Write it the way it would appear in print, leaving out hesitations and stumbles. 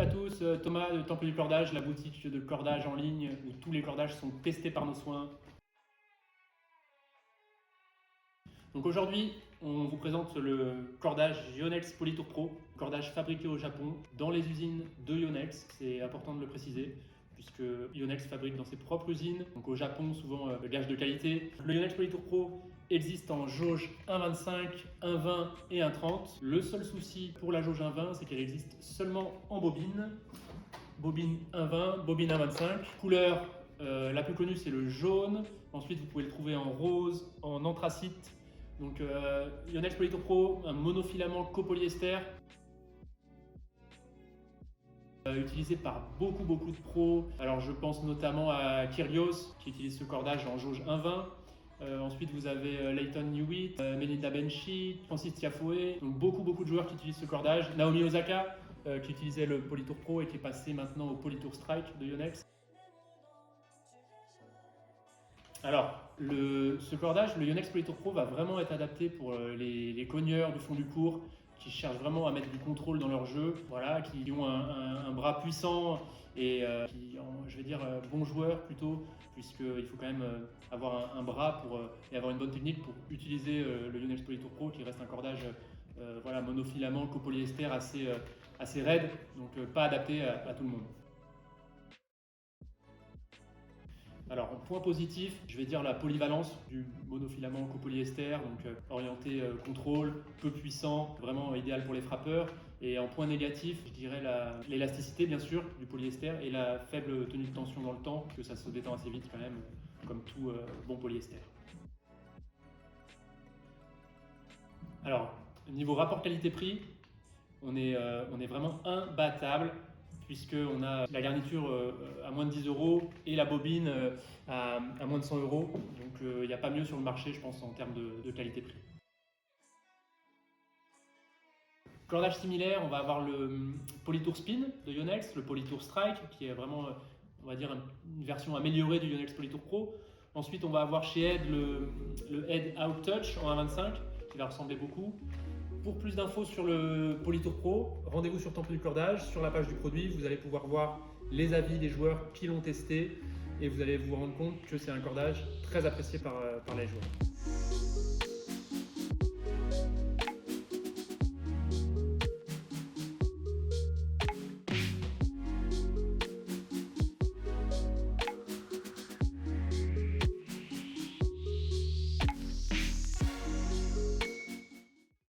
à tous, Thomas de Temple du Cordage, la boutique de cordage en ligne où tous les cordages sont testés par nos soins. Donc aujourd'hui, on vous présente le cordage Yonex Polytour Pro, cordage fabriqué au Japon dans les usines de Yonex, c'est important de le préciser, puisque Yonex fabrique dans ses propres usines, donc au Japon souvent gage de qualité. Le Yonex Polytour Pro existe en jauge 1,25, 1,20 et 1,30. Le seul souci pour la jauge 1,20, c'est qu'elle existe seulement en bobine. Bobine 1,20, bobine 1,25. Couleur la plus connue, c'est le jaune. Ensuite, vous pouvez le trouver en rose, en anthracite. Donc Yonex Polytour Pro, un monofilament copolyester. Utilisé par beaucoup de pros. Alors je pense notamment à Kyrgios qui utilise ce cordage en jauge 1,20. Ensuite vous avez Leighton Hewitt, Melinda Benchy, Francis Tiafoe, donc beaucoup de joueurs qui utilisent ce cordage. Naomi Osaka qui utilisait le Polytour Pro et qui est passé maintenant au Polytour Strike de Yonex. Alors, ce cordage, le Yonex Polytour Pro va vraiment être adapté pour les cogneurs du fond du court qui cherchent vraiment à mettre du contrôle dans leur jeu, voilà, qui ont un bras puissant et je vais dire bons joueurs plutôt, puisqu'il faut quand même avoir un bras et avoir une bonne technique pour utiliser le Yonex Polytour Pro qui reste un cordage voilà, monofilament copolyester assez raide, donc pas adapté à tout le monde. Alors, point positif, je vais dire la polyvalence du monofilament copolyester, donc orienté contrôle, peu puissant, vraiment idéal pour les frappeurs. Et en point négatif, je dirais l'élasticité bien sûr du polyester et la faible tenue de tension dans le temps, que ça se détend assez vite quand même, comme tout bon polyester. Alors, niveau rapport qualité-prix, on est vraiment imbattable, puisqu'on a la garniture à moins de 10 € et la bobine à moins de 100 €. Donc il n'y a pas mieux sur le marché, je pense, en termes de qualité-prix. Cordage similaire, on va avoir le Polytour Spin de Yonex, le Polytour Strike, qui est vraiment, on va dire, une version améliorée du Yonex Polytour Pro. Ensuite, on va avoir chez Ed le Ed Out Touch en 1,25, qui va ressembler beaucoup. Pour plus d'infos sur le Polytour Pro, rendez-vous sur Temple du Cordage. Sur la page du produit, vous allez pouvoir voir les avis des joueurs qui l'ont testé et vous allez vous rendre compte que c'est un cordage très apprécié par les joueurs.